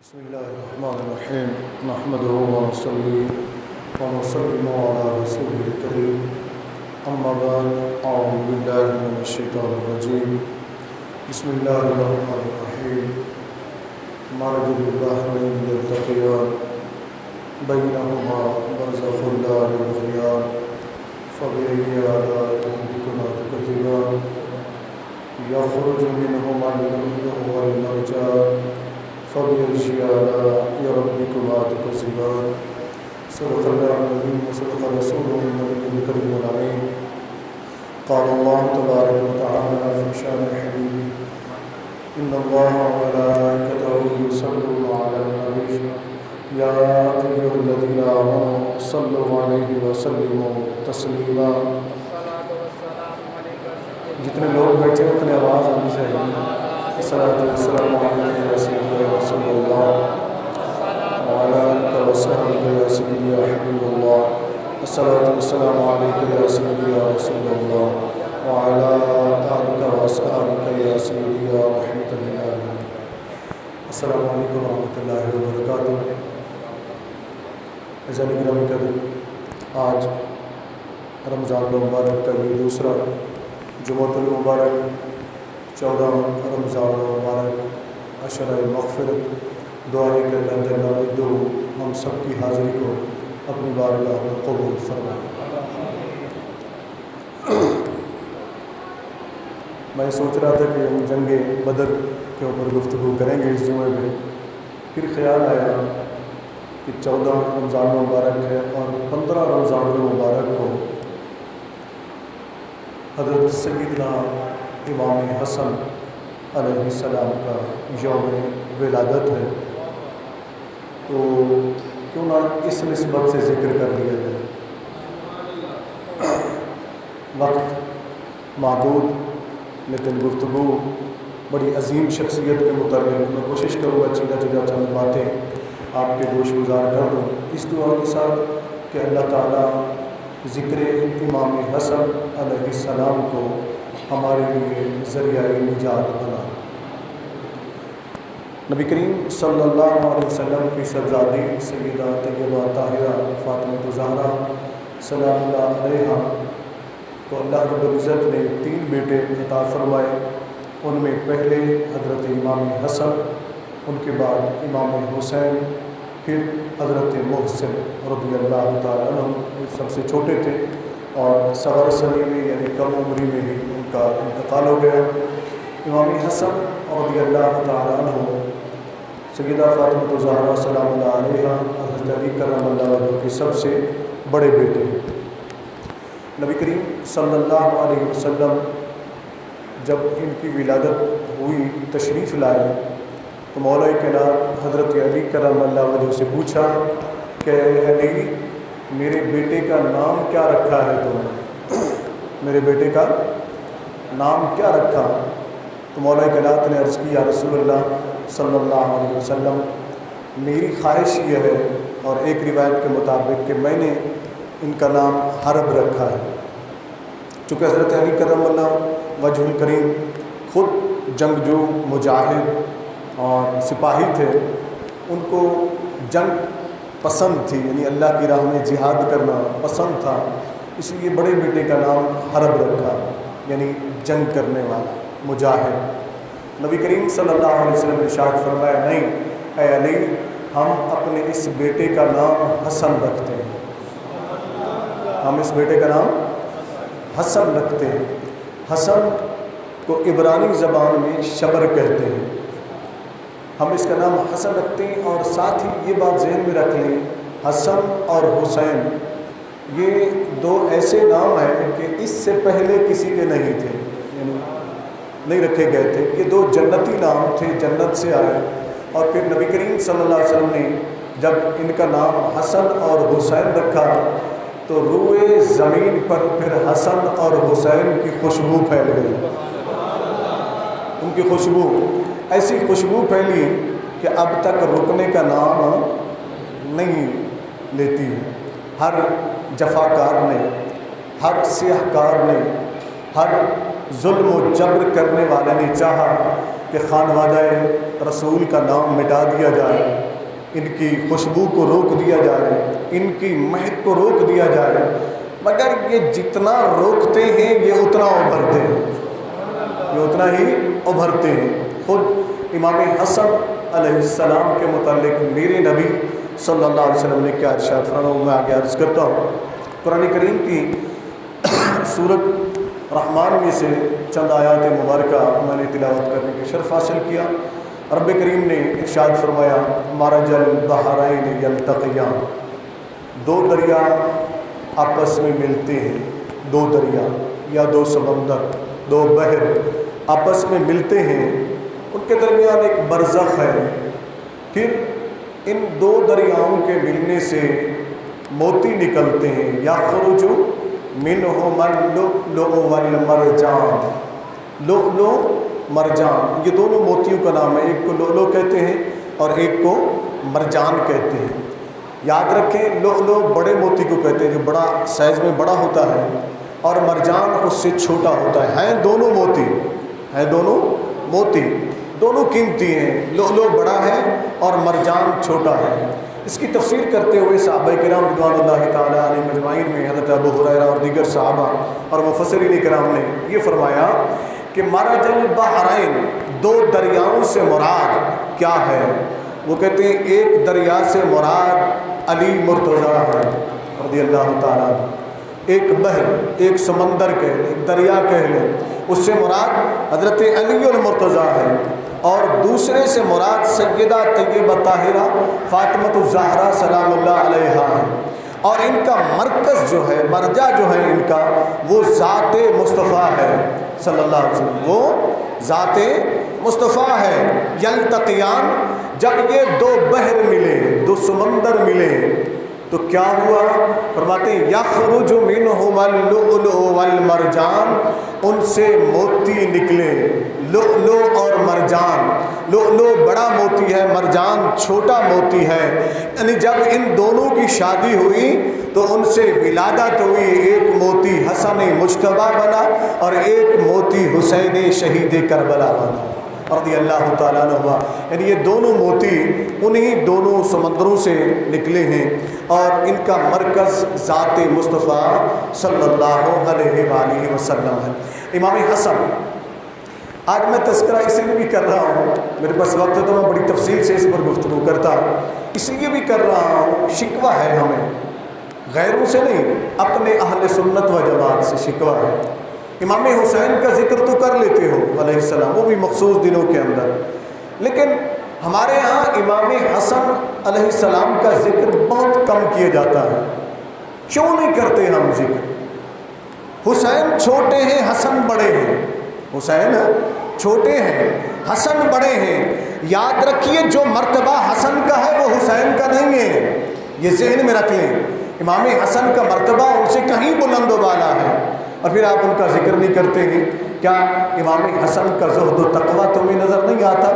بسم الله الرحمن الرحيم نحمده ونصلي ونسلم على رسوله الكريم أما بعد أعوذ بالله من الشيطان الرجيم بسم الله الرحمن الرحيم مرج البحرين يلتقيان بينهما برزخ لا يبغيان فبأي آلاء ربكما تكذبان يخرج منهما اللؤلؤ والمرجان فبأي آلاء ربكما تكذبان صدق الله العظيم وصدق رسوله النبي الكريم الأمين قال الله تبارك وتعالى في شأن حبيبه إن الله وملائكته يصلون على النبي يا أيها الذين آمنوا صلوا عليه وسلموا تسليما. جتنے لوگ بیٹھے ہیں اتنے آواز آنی چاہیے. الصلاۃ والسلام علیہ رسول اللہ وعلی آلہ وصحبہ یا سیدی یا حبیب اللہ. الصلاۃ والسلام علیہ یا سیدی یا رسول اللہ وعلی آلہ وصحبہ یا سیدی یا رحمۃ للعالمین. السلام علیکم ورحمۃ اللہ وبرکاتہ. عزیزان گرامی قدر، آج رمضان المبارک کا یہ دوسرا جمعۃ المبارک 14 رمضان المبارک عشرہ مغفرت. دعا ہے کہ اللہ جل وعلا ہم سب کی حاضری کو اپنی بارگاہ میں قبول فرمائے. میں سوچ رہا تھا کہ ہم جنگ بدر کے اوپر گفتگو کریں گے اس جمعے میں، پھر خیال آیا کہ 14 رمضان المبارک ہے اور 15 رمضان المبارک کو حضرت سیدنا امام حسن علیہ السلام کا یوم ولادت ہے، تو کیوں نہ اس نسبت سے ذکر کر لیا جائے. وقت محدود لیکن گفتگو بڑی عظیم شخصیت کے متعلق میں کوشش کروں گا چیزیں چند باتیں آپ کے گوش گزار کر دوں، اس دعا کے ساتھ کہ اللہ تعالیٰ ذکر امام حسن علیہ السلام کو ہمارے لیے ذریعہ نجات بنا. نبی کریم صلی اللہ علیہ وسلم کی سرزادی سیدہ طیبہ طاہرہ فاطمہ الزہرا سلام اللہ علیہا کو اللہ رب العزت نے 3 بیٹے عطا فرمائے. ان میں پہلے حضرت امام حسن، ان کے بعد امام حسین، پھر حضرت محسن رضی اللہ تعالیٰ عنہ. سب سے چھوٹے تھے اور صغر سنی میں یعنی کم عمری میں ہی ان کا انتقال ہو گیا. امام حسن رضی اللہ تعالیٰ عنہ سیدہ فاطمہ الزہرا سلام اللہ علیہا اور حضرت علی کرم اللہ وجہہ کے سب سے بڑے بیٹے. نبی کریم صلی اللہ علیہ وسلم جب ان کی ولادت ہوئی، تشریف لائے، تو مولا کائنات حضرت علی کرم اللہ وجہہ سے پوچھا کہ علی میرے بیٹے کا نام کیا رکھا ہے تم نے؟ میرے بیٹے کا نام کیا رکھا؟ تو مولا کائنات نے عرض کی یا رسول اللہ صلی اللہ علیہ وسلم میری خواہش یہ ہے، اور ایک روایت کے مطابق کہ میں نے ان کا نام حرب رکھا ہے. چونکہ حضرت علی کرم اللہ وجہ الکریم خود جنگجو مجاہد اور سپاہی تھے، ان کو جنگ پسند تھی، یعنی اللہ کی راہ میں جہاد کرنا پسند تھا، اس لیے بڑے بیٹے کا نام حرب رکھا، یعنی جنگ کرنے والا، مجاہد. نبی کریم صلی اللہ علیہ وسلم نے ارشاد فرمایا نہیں اے علی، ہم اپنے اس بیٹے کا نام حسن رکھتے ہیں. ہم اس بیٹے کا نام حسن رکھتے ہیں. حسن کو عبرانی زبان میں شبر کہتے ہیں. ہم اس کا نام حسن رکھتے ہیں، اور ساتھ ہی یہ بات ذہن میں رکھ لیں حسن اور حسین یہ 2 ایسے نام ہیں کہ اس سے پہلے کسی کے نہیں تھے، یعنی نہیں رکھے گئے تھے. یہ 2 جنتی نام تھے، جنت سے آئے. اور پھر نبی کریم صلی اللہ علیہ وسلم نے جب ان کا نام حسن اور حسین رکھا تو روئے زمین پر پھر حسن اور حسین کی خوشبو پھیل گئی. ان کی خوشبو ایسی خوشبو پھیلی کہ اب تک رکنے کا نام نہیں لیتی. ہر جفاکار نے، ہر سیاہ کار نے، ہر ظلم و جبر کرنے والے نے چاہا کہ خانوادہ رسول کا نام مٹا دیا جائے، ان کی خوشبو کو روک دیا جائے، ان کی مہک کو روک دیا جائے، مگر یہ جتنا روکتے ہیں یہ اتنا ابھرتے ہیں، یہ اتنا ہی ابھرتے ہیں۔ خود امام حسن علیہ السلام کے متعلق میرے نبی صلی اللہ علیہ وسلم نے کیا ارشاد فرمایا، میں آگے عرض کرتا ہوں۔ قرآن کریم کی سورۃ رحمان میں سے چند آیات مبارکہ میں نے تلاوت کرنے کے شرف حاصل کیا۔ رب کریم نے ارشاد فرمایا، مرج البحرین یلتقیان، دو دریا آپس میں ملتے ہیں، دو دریا یا دو سمندر، دو بحر آپس میں ملتے ہیں، ان کے درمیان ایک برزخ ہے، پھر ان دو دریاؤں کے ملنے سے موتی نکلتے ہیں، یخرج منہما اللؤلؤ والمرجان، لؤلؤ مرجان، یہ دونوں موتیوں کا نام ہے، ایک کو لؤلؤ کہتے ہیں اور ایک کو مرجان کہتے ہیں۔ یاد رکھیں، لؤلؤ بڑے موتی کو کہتے ہیں جو بڑا سائز میں بڑا ہوتا ہے، اور مرجان اس سے چھوٹا ہوتا ہے، ہیں دونوں موتی، ہیں دونوں موتی، دونوں قیمتی ہیں، لؤلؤ بڑا ہے اور مرجان چھوٹا ہے۔ اس کی تفسیر کرتے ہوئے صحابہ کرام رضوان اللہ تعالیٰ علیہ مجمعین میں حضرت ابو ہریرہ اور دیگر صحابہ اور مفسرین کرام نے یہ فرمایا کہ مرج البحرین، دو دریاؤں سے مراد کیا ہے؟ وہ کہتے ہیں ایک دریا سے مراد علی مرتضیٰ ہے رضی اللہ تعالیٰ، ایک بحر، ایک سمندر کہہ لیں، ایک دریا کہہ لیں، اس سے مراد حضرت علی المرتضیٰ ہے، اور دوسرے سے مراد سیدہ طیبہ طاہرہ فاطمۃ الزہرا سلام اللہ علیہا ہے، اور ان کا مرکز جو ہے، مرجع جو ہے ان کا، وہ ذات مصطفیٰ ہے صلی اللہ علیہ وسلم، وہ ذات مصطفیٰ ہے۔ یلتقیان، جب یہ دو بحر ملے، دو سمندر ملے تو کیا ہوا؟ فرماتے ہیں یخرج منہما اللؤلؤ والمرجان، ان سے موتی نکلے، لؤلؤ اور مرجان، لؤلؤ بڑا موتی ہے، مرجان چھوٹا موتی ہے، یعنی جب ان دونوں کی شادی ہوئی تو ان سے ولادت ہوئی، ایک موتی حسن مجتبیٰ بنا اور ایک موتی حسین شہید کربلا بنا رضی اللہ تعالیٰ عنہ، یعنی یہ دونوں موتی انہی دونوں سمندروں سے نکلے ہیں، اور ان کا مرکز ذات مصطفیٰ صلی اللہ علیہ وآلہ وسلم ہے۔ امام حسن، آج میں تذکرہ اس لیے بھی کر رہا ہوں، میرے پاس وقت ہے تو میں بڑی تفصیل سے اس پر گفتگو کرتا ہوں، اس لیے بھی کر رہا ہوں، شکوہ ہے ہمیں، غیروں سے نہیں، اپنے اہل سنت و جماعت سے شکوہ ہے۔ امام حسین کا ذکر تو کر لیتے ہو علیہ السلام، وہ بھی مخصوص دنوں کے اندر، لیکن ہمارے ہاں امام حسن علیہ السلام کا ذکر بہت کم کیا جاتا ہے۔ کیوں نہیں کرتے ہم ذکر؟ حسین چھوٹے ہیں، حسن بڑے ہیں، حسین چھوٹے ہیں، حسن بڑے ہیں، یاد رکھیے جو مرتبہ حسن کا ہے وہ حسین کا نہیں ہے، یہ ذہن میں رکھ لیں، امام حسن کا مرتبہ ان سے کہیں بلند و بالا ہے، اور پھر آپ ان کا ذکر نہیں کرتے ہیں۔ کیا امام حسن کا زہد و تقویٰ تمہیں نظر نہیں آتا؟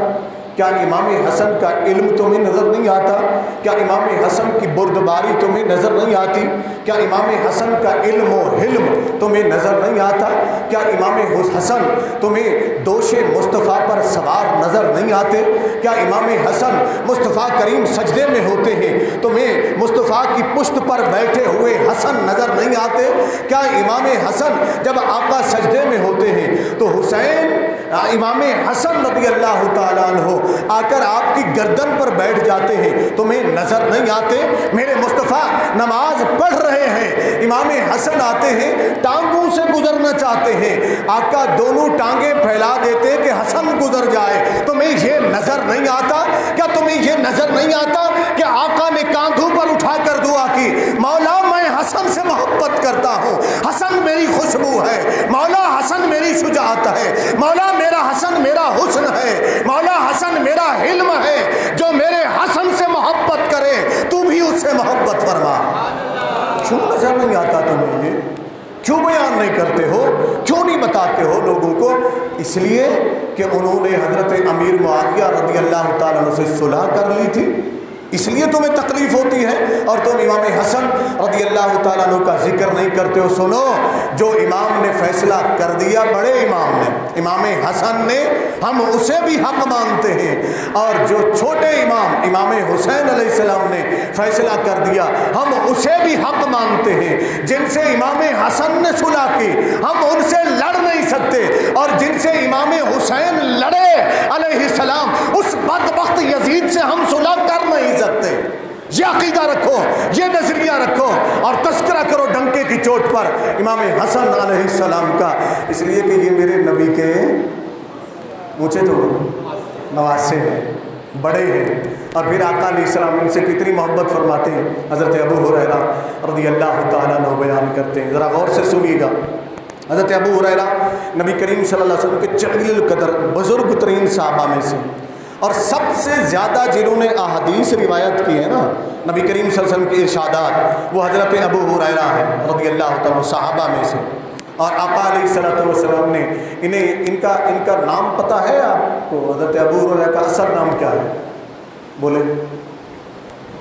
کیا امام حسن کا علم تمہیں نظر نہیں آتا؟ کیا امام حسن کی بردباری تمہیں نظر نہیں آتی؟ کیا امام حسن کا علم و حلم تمہیں نظر نہیں آتا؟ کیا امام حسن تمہیں دوش مصطفیٰ پر سوار نظر نہیں آتے؟ کیا امام حسن مصطفیٰ کریم سجدے میں ہوتے ہیں تمہیں مصطفیٰ کی پشت پر بیٹھے ہوئے حسن نظر نہیں آتے؟ کیا امام حسن جب آقا سجدے میں ہوتے ہیں تو حسین امام حسن رضی اللہ تعالیٰ عنہ آ کر آپ کی گردن پر بیٹھ جاتے ہیں، تمہیں نظر نہیں آتے؟ میرے مصطفیٰ نماز پڑھ رہے ہیں، امام حسن آتے ہیں، ٹانگوں سے گزرنا چاہتے ہیں، آقا دونوں ٹانگیں پھیلا دیتے کہ حسن گزر جائے، تمہیں یہ نظر نہیں آتا؟ کیا تمہیں یہ نظر نہیں آتا کہ آقا نے کاندھوں پر اٹھا کر دعا کی، مولا میں حسن سے محبت کرتا ہوں، حسن میری خوشبو ہے، مولا حسن میری شجاعت ہے، مولا میرا حسن میرا حسن ہے، مولا حسن میرا علم ہے، جو میرے حسن سے محبت کرے تو بھی اس سے محبت فرما۔ کیوں نظر نہیں آتا تمہیں یہ؟ کیوں بیان نہیں کرتے ہو؟ کیوں نہیں بتاتے ہو لوگوں کو؟ اس لیے کہ انہوں نے حضرت امیر معاویہ رضی اللہ تعالیٰ عنہ سے صلح کر لی تھی، اس لیے تمہیں تکلیف ہوتی ہے اور تم امام حسن رضی اللہ تعالیٰ عنہ کا ذکر نہیں کرتے ہو۔ سنو، جو امام نے فیصلہ کر دیا، بڑے امام نے، امام حسن نے، ہم اسے بھی حق مانتے ہیں، اور جو چھوٹے امام امام حسین علیہ السلام نے فیصلہ کر دیا، ہم اسے بھی حق مانتے ہیں۔ جن سے امام حسن نے صلح کی، ہم ان سے لڑ نہیں سکتے، اور جن سے امام حسین لڑے علیہ السلام، اس بدبخت یزید سے ہم صلح کر نہیں سکتے۔ یہ عقیدہ رکھو، یہ نظریہ رکھو، اور تذکرہ کرو ڈنکے کی چوٹ پر امام حسن علیہ السلام کا، اس لیے کہ یہ میرے نبی کے اونچے تو نواسے ہیں، بڑے ہیں، اور پھر آقا علیہ السلام ان سے کتنی محبت فرماتے ہیں۔ حضرت ابو ہریرہ رضی اللہ تعالیٰ عنہ بیان کرتے ہیں، ذرا غور سے سنیے گا۔ حضرت ابو ہریرہ نبی کریم صلی اللہ علیہ وسلم کے جلیل القدر بزرگ ترین صحابہ میں سے، اور سب سے زیادہ جنہوں نے احادیث روایت کی ہے نا نبی کریم صلی اللہ علیہ وسلم کے ارشادات، وہ حضرت ابو ہریرہ ہیں رضی اللہ تعالیٰ صحابہ میں سے۔ اور آقا علیہ السلام نے ان کا نام پتہ ہے آپ کو؟ حضرت ابو ہریرہ کا اصل نام کیا ہے؟ بولے۔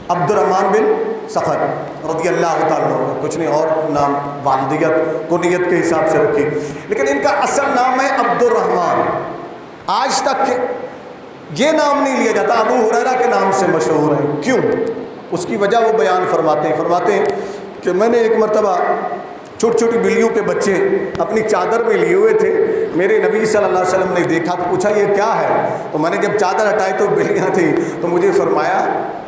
عبد الرحمن بن سخر رضی اللہ تعالیٰ عنہ، کچھ نہیں، اور نام والدیت کنیت کے حساب سے رکھی، لیکن ان کا اصل نام ہے عبد الرحمن۔ آج تک یہ نام نہیں لیا جاتا، ابو ہریرہ کے نام سے مشہور ہے۔ کیوں؟ اس کی وجہ وہ بیان فرماتے ہیں کہ میں نے ایک مرتبہ چھوٹی چھوٹی بلیوں کے بچے اپنی چادر میں لیے ہوئے تھے، میرے نبی صلی اللہ علیہ وسلم نے دیکھا تو پوچھا یہ کیا ہے؟ تو میں نے جب چادر ہٹائی تو بلیاں تھیں، تو مجھے فرمایا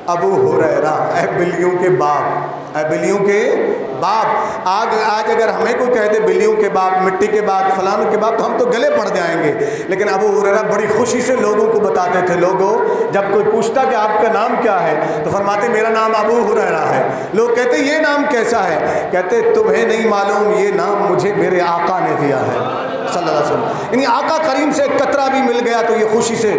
ابو ہریرہ، اے بلیوں کے باپ، اے بلیوں کے باپ۔ آج اگر ہمیں کوئی کہہ دے بلیوں کے باپ، مٹی کے باپ، فلان کے باپ، تو ہم تو گلے پڑ جائیں گے، لیکن ابو ہریرہ بڑی خوشی سے لوگوں کو بتاتے تھے۔ لوگوں جب کوئی پوچھتا کہ آپ کا نام کیا ہے تو فرماتے میرا نام ابو ہریرہ ہے۔ لوگ کہتے یہ نام کیسا ہے؟ کہتے تمہیں نہیں معلوم، یہ نام مجھے میرے آقا نے دیا ہے صلی اللہ علیہ وسلم۔ یعنی آقا کریم سے ایک قطرہ بھی مل گیا تو یہ خوشی سے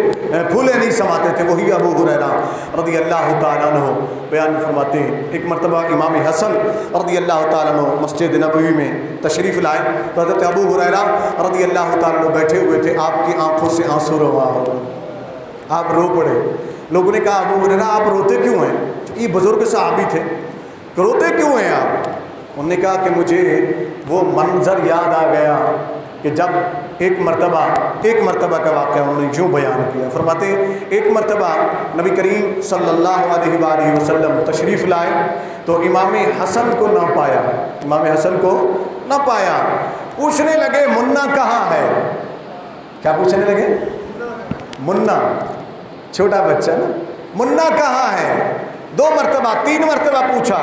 پھولے نہیں سماتے تھے۔ وہی ابو ہریرہ رضی اللہ تعالیٰ عنہ بیان فرماتے ہیں، ایک مرتبہ امام حسن رضی اللہ تعالیٰ عنہ مسجد نبوی میں تشریف لائے تو حضرت ابو ہریرہ رضی اللہ تعالیٰ عنہ بیٹھے ہوئے تھے، آپ کی آنکھوں سے آنسو روا ہو، آپ رو پڑے۔ لوگوں نے کہا ابو ہریرہ آپ روتے کیوں ہیں؟ یہ بزرگ صحابی تھے، روتے کیوں ہیں آپ؟ انہوں نے کہا کہ مجھے وہ منظر یاد آ گیا کہ جب ایک مرتبہ کا واقعہ انہوں نے یوں بیان کیا۔ فرماتے ایک مرتبہ نبی کریم صلی اللہ علیہ وآلہ وسلم تشریف لائے تو امام حسن کو نہ پایا، امام حسن کو نہ پایا، پوچھنے لگے منا کہاں ہے؟ کیا پوچھنے لگے؟ منا، چھوٹا بچہ نا، منا کہاں ہے؟ 2 مرتبہ 3 مرتبہ پوچھا۔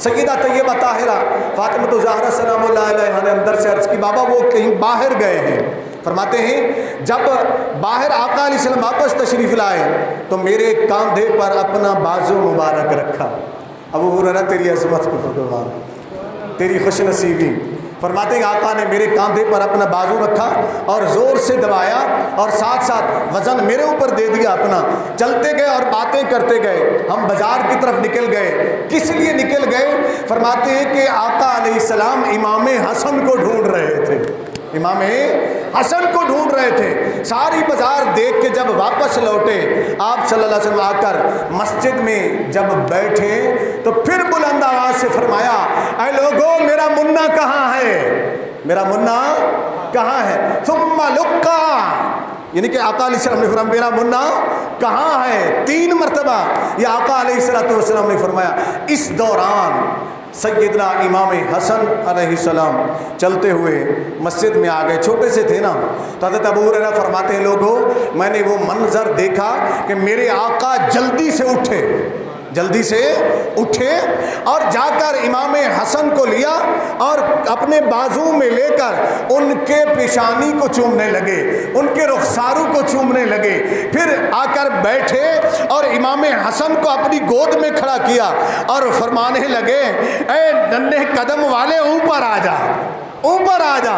سیدہ طیبہ طاہرہ فاطمہ زہرا سلام اللہ علیہا نے اندر سے عرض کی بابا وہ کہیں باہر گئے ہیں۔ فرماتے ہیں جب باہر آقا علیہ السلام واپس تشریف لائے تو میرے کاندھے پر اپنا بازو مبارک رکھا۔ ابو ہریرہ تیری عظمت کو قربان، تیری خوش نصیبی۔ فرماتے ہیں آقا نے میرے کاندھے پر اپنا بازو رکھا اور زور سے دبایا اور ساتھ ساتھ وزن میرے اوپر دے دیا اپنا۔ چلتے گئے اور باتیں کرتے گئے، ہم بازار کی طرف نکل گئے۔ کس لیے نکل گئے؟ فرماتے ہیں کہ آقا علیہ السلام امام حسن کو ڈھونڈ رہے تھے، امام حسن کو ڈھونڈ رہے تھے۔ ساری بازار دیکھ کے جب واپس لوٹے، آپ صلی اللہ علیہ وسلم آ کر مسجد میں جب بیٹھے تو پھر بلند آواز سے فرمایا اے لوگوں میرا منا کہاں ہے؟ میرا منا کہاں ہے؟ ثم لقا، یعنی کہ آقا علیہ السلام نے فرمایا میرا منا کہاں ہے؟ 3 مرتبہ یہ آقا علیہ السلام نے فرمایا۔ اس دوران سیدنا امام حسن علیہ السلام چلتے ہوئے مسجد میں آ گئے، چھوٹے سے تھے نا، تو حضرت ابو ہریرہ فرماتے ہیں لوگوں میں نے وہ منظر دیکھا کہ میرے آقا جلدی سے اٹھے اور جا کر امام حسن کو لیا اور اپنے بازو میں لے کر ان کے پیشانی کو چومنے لگے، ان کے رخساروں کو چومنے لگے، پھر آ کر بیٹھے اور امام حسن کو اپنی گود میں کھڑا کیا اور فرمانے لگے اے ننھے قدم والے اوپر آ جا، اوپر آ جا۔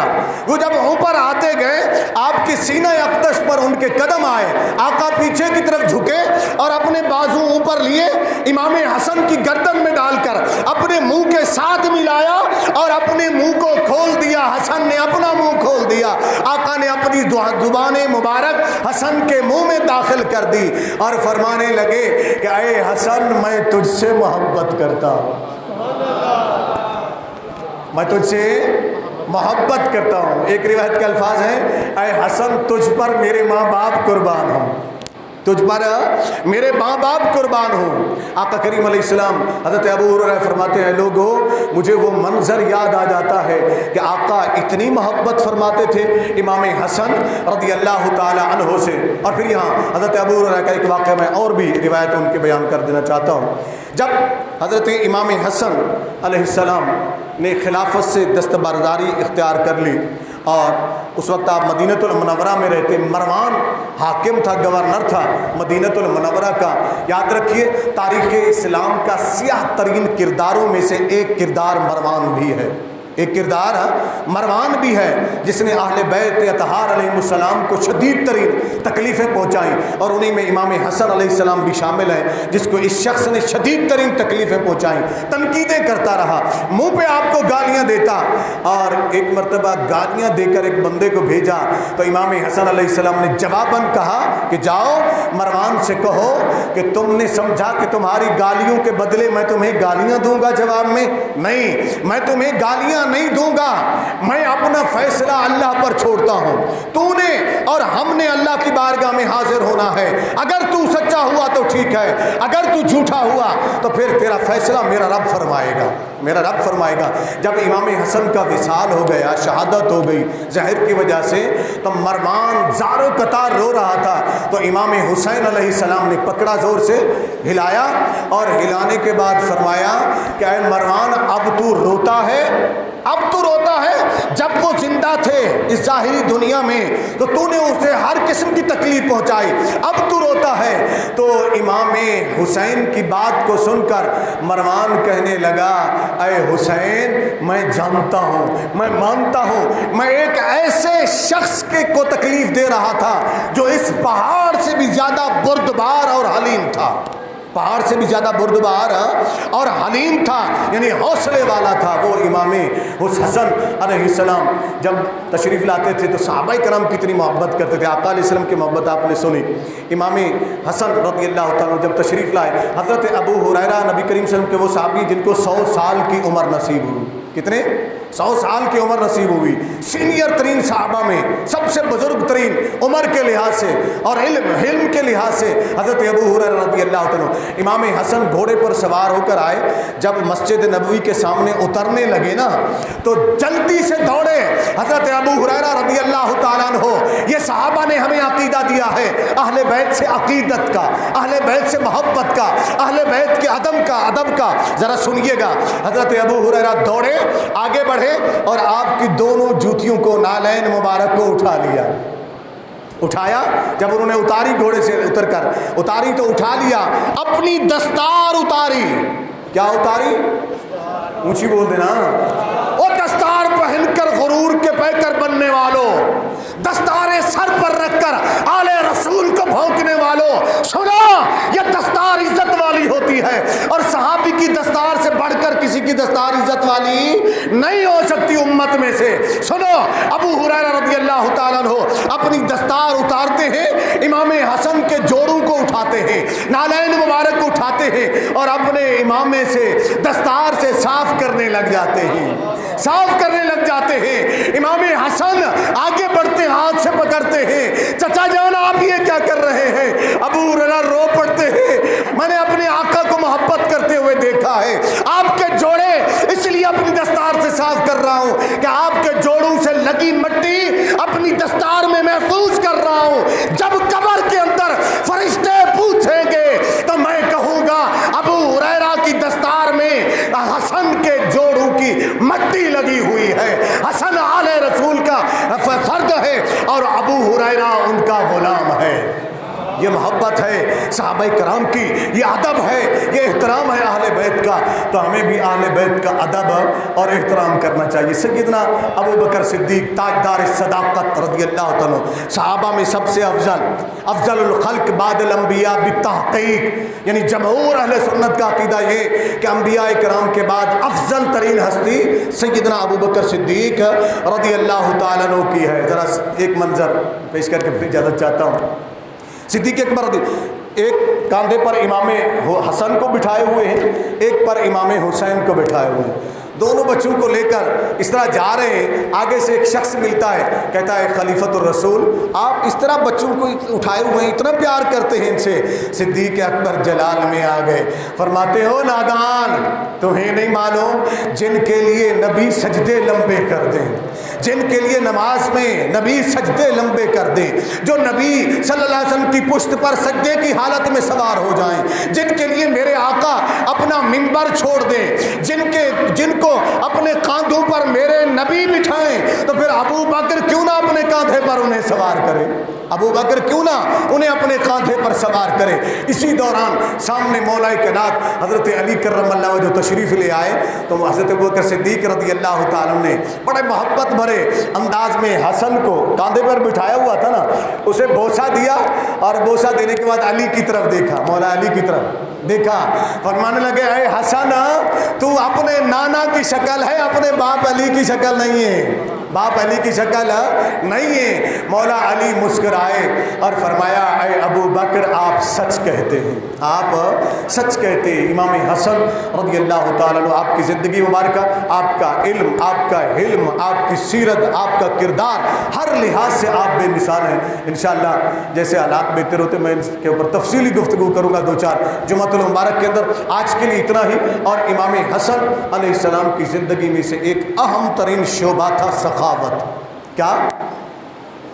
وہ جب اوپر آتے گئے آپ کی سینہ اقدس پر ان کے قدم آئے، آقا پیچھے کی طرف جھکے اور اپنے بازو اوپر لیے، امام حسن کی گردن میں ڈال کر اپنے منہ کے ساتھ ملایا اور اپنے منہ کو کھول دیا۔ حسن نے اپنا منہ کھول لیا، آقا نے اپنی زبان مبارک حسن کے منہ میں داخل کر دی اور فرمانے لگے کہ اے حسن میں تجھ سے محبت کرتا ہوں، میں تجھ سے محبت کرتا ہوں۔ ایک روایت کے الفاظ ہیں اے حسن تجھ پر میرے ماں باپ قربان ہوں، تجھ پر میرے ماں باپ قربان ہوں۔ آقا کریم علیہ السلام حضرت ابو ہریرہ فرماتے ہیں لوگو مجھے وہ منظر یاد آ جاتا ہے کہ آقا اتنی محبت فرماتے تھے امام حسن رضی اللہ تعالی عنہ سے۔ اور پھر یہاں حضرت ابو ہریرہ کا ایک واقعہ میں اور بھی روایت ان کے بیان کر دینا چاہتا ہوں۔ جب حضرت امام حسن علیہ السلام نے خلافت سے دستبرداری اختیار کر لی اور اس وقت آپ مدینۃ المنورہ میں رہتے، مروان حاکم تھا، گورنر تھا مدینۃ المنورہ کا۔ یاد رکھیے تاریخ اسلام کا سیاہ ترین کرداروں میں سے ایک کردار مروان بھی ہے، ایک کردار مروان بھی ہے جس نے اہل بیت اطہار علیہ السلام کو شدید ترین تکلیفیں پہنچائیں، اور انہی میں امام حسن علیہ السلام بھی شامل ہیں جس کو اس شخص نے شدید ترین تکلیفیں پہنچائیں، تنقیدیں کرتا رہا، منہ پہ آپ کو گالیاں دیتا، اور ایک مرتبہ گالیاں دے کر ایک بندے کو بھیجا تو امام حسن علیہ السلام نے جواباً کہا کہ جاؤ مروان سے کہو کہ تم نے سمجھا کہ تمہاری گالیوں کے بدلے میں تمہیں گالیاں دوں گا، جواب میں نہیں، میں تمہیں گالیاں نہیں دوں گا، میں اپنا فیصلہ اللہ پر چھوڑتا ہوں، تو نے اور ہم نے اللہ کی بارگاہ میں حاضر ہونا ہے، اگر تو سچا ہوا تو ٹھیک ہے، اگر تو جھوٹا ہوا تو پھر تیرا فیصلہ میرا رب فرمائے گا، میرا رب فرمائے گا۔ جب امام حسن کا وصال ہو گیا، شہادت ہو گئی زہر کی وجہ سے، تو مروان زار و قطار رو رہا تھا، تو امام حسین علیہ السلام نے پکڑا، زور سے ہلایا، اور ہلانے کے بعد فرمایا کہ اے مروان اب تو روتا ہے، اب تو روتا ہے، جب وہ زندہ تھے اس ظاہری دنیا میں تو نے اسے ہر قسم کی تکلیف پہنچائی، اب تو روتا ہے۔ تو امام حسین کی بات کو سن کر مروان کہنے لگا اے حسین میں جانتا ہوں، میں مانتا ہوں، میں ایک ایسے شخص کو تکلیف دے رہا تھا جو اس پہاڑ سے بھی زیادہ بردبار اور حلیم تھا، پہاڑ سے بھی زیادہ بردبار اور حلیم تھا، یعنی حوصلے والا تھا۔ وہ امام حسن علیہ السلام جب تشریف لاتے تھے تو صحابہ کرام کتنی محبت کرتے تھے، آقا علیہ السلام کی محبت آپ نے سنی۔ امام حسن رضی اللہ تعالیٰ جب تشریف لائے، حضرت ابو ہریرہ نبی کریم صلی اللہ علیہ وسلم کے وہ صحابی جن کو 100 سال کی عمر نصیب ہوئی، کتنے 100 سال کی عمر نصیب ہوئی، سینئر ترین صحابہ میں سب سے بزرگ ترین عمر کے لحاظ سے اور علم کے لحاظ سے حضرت ابو ہریرہ رضی اللہ عنہ۔ امام حسن گھوڑے پر سوار ہو کر آئے، جب مسجد نبوی کے سامنے اترنے لگے نا تو جلدی سے دوڑے حضرت ابو ہریرہ رضی اللہ تعالیٰ عنہ۔ یہ صحابہ نے ہمیں عقیدہ دیا ہے اہل بیت سے عقیدت کا، اہل بیت سے محبت کا، اہل بیت کے ادب کا، ذرا سنیے گا۔ حضرت ابو ہریرہ دوڑے، آگے بڑھے اور آپ کی دونوں جوتیوں کو، نالین مبارک کو اٹھا لیا، اٹھایا، جب انہوں نے اتاری گھوڑے سے اتر کر اتاری تو اٹھا لیا، اپنی دستار اتاری، کیا اتاری؟ اونچی بول دینا، وہ دستار پہن کر غرور کے پیکر بننے والوں، دستاریں سر پر رکھ کر آل رسول کو بھونکنے والوں، سنو یہ دستار عزت والی ہوتی ہے، اور صحابی کی دستار سے بڑھ کر کسی کی دستار عزت والی نہیں ہو سکتی امت میں سے۔ سنو ابو ہریرہ رضی اللہ تعالیٰ عنہ اپنی دستار اتارتے ہیں، امام حسن کے جوڑوں کو اٹھاتے ہیں، نالین مبارک کو اٹھاتے ہیں اور اپنے امامے سے دستار سے صاف کرنے لگ جاتے ہیں، صاف کرنے لگ جاتے ہیں۔ امام حسن آگے بڑھتے ہاتھ سے پکڑتے ہیں، چچا جان آپ یہ کیا کر رہے ہیں؟ ابو ہریرہ رو پڑتے ہیں، میں نے اپنے آقا کو محبت کرتے ہوئے دیکھا ہے، آپ کے جوڑے اس لیے اپنی دستار سے صاف کر رہا ہوں کہ آپ کے جوڑوں سے لگی مٹی اپنی دستار میں محفوظ کر رہا ہوں، جب قبر کے اندر فرشتے پوچھیں گے تو میں کہوں گا ابو ہریرہ کی دستار میں حسن کے جوڑوں کی مٹی لگی ہوئی ہے، حسن آل رسول کا فرد ہے اور ابو ہریرہ ان کا غلام ہے۔ یہ محبت ہے صحابہ کرام کی، یہ ادب ہے، یہ احترام ہے اہل بیت کا، تو ہمیں بھی اہل بیت کا ادب اور احترام کرنا چاہیے۔ سیدنا ابو بکر صدیق تاجدار صداقت رضی اللہ تعالیٰ، صحابہ میں سب سے افضل الخلق بعد الانبیاء بالتحقیق، یعنی جمہور اہل سنت کا عقیدہ یہ کہ انبیاء کرام کے بعد افضل ترین ہستی سیدنا ابو بکر صدیق رضی اللہ تعالیٰ عنہ کی ہے۔ ذرا ایک منظر پیش کر کے پھر اجازت چاہتا ہوں۔ صدیق اکبر ایک کاندھے پر امام حسن کو بٹھائے ہوئے ہیں، ایک پر امام حسین کو بٹھائے ہوئے ہیں، دونوں بچوں کو لے کر اس طرح جا رہے ہیں۔ آگے سے ایک شخص ملتا ہے، کہتا ہے خلیفۃ الرسول آپ اس طرح بچوں کو اٹھائے ہوئے ہیں، اتنا پیار کرتے ہیں ان سے۔ صدیق اکبر جلال میں آ گئے، فرماتے ہو نادان، تمہیں نہیں معلوم جن کے لیے نبی سجدے لمبے کر دیں، جن کے لیے نماز میں نبی سجدے لمبے کر دیں، جو نبی صلی اللہ علیہ وسلم کی پشت پر سجدے کی حالت میں سوار ہو جائیں، جن کے لیے میرے آقا اپنا منبر چھوڑ دیں، جن کو اپنے کاندھوں پر میرے نبی بٹھائیں، تو پھر ابو بکر کیوں نہ اپنے کاندھے پر انہیں سوار کرے، ابو بکر کیوں نہ انہیں اپنے کاندھے پر سوار کرے۔ اسی دوران سامنے مولا کائنات حضرت علی کرم اللہ وجہ تشریف لے آئے، تو حضرت ابو بکر صدیق رضی اللہ تعالیٰ نے بڑے محبت بھرے انداز میں حسن کو کاندھے پر بٹھایا ہوا تھا نا، اسے بوسہ دیا، اور بوسہ دینے کے بعد علی کی طرف دیکھا، مولا علی کی طرف دیکھا، فرمانے لگے اے حسن تو اپنے نانا کی شکل ہے، اپنے باپ علی کی شکل نہیں ہے، باپ علی کی شکل نہیں ہے۔ مولا علی مسکرائے اور فرمایا اے ابو بکر آپ سچ کہتے ہیں، آپ سچ کہتے ہیں۔ امام حسن رضی اللہ تعالیٰ عنہ آپ کی زندگی مبارکہ، آپ کا علم، آپ کا حلم، آپ کی سیرت، آپ کا کردار، ہر لحاظ سے آپ بے مثال ہیں۔ انشاءاللہ جیسے حالات بہتر ہوتے میں اس کے اوپر تفصیلی گفتگو کروں گا دو چار جمعۃ المبارک کے اندر۔ آج کے لیے اتنا ہی۔ اور امام حسن علیہ السلام کی زندگی میں سے ایک اہم ترین شعبہ تھا سخاوت۔ کیا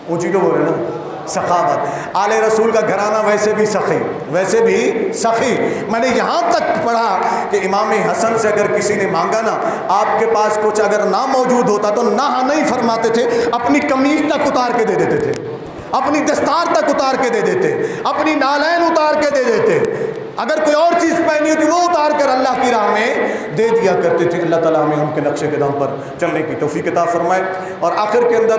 اونچی تو بول رہے نا، سخاوت۔ آل رسول کا گھرانہ ویسے بھی سخی۔ میں نے یہاں تک پڑھا کہ امام حسن سے اگر کسی نے مانگا نا، آپ کے پاس کچھ اگر نہ موجود ہوتا تو نہ نہیں فرماتے تھے، اپنی قمیض تک اتار کے دے دیتے تھے، اپنی دستار تک اتار کے دے دیتے، اپنی نالین اتار کے دے دیتے، اگر کوئی اور چیز پہنی ہوتی وہ اتار کر اللہ کی راہ میں دے دیا کرتے تھے۔ اللہ تعالیٰ ہمیں ان کے نقشے قدم پر چلنے کی توفیق عطا فرمائے۔ اور آخر کے اندر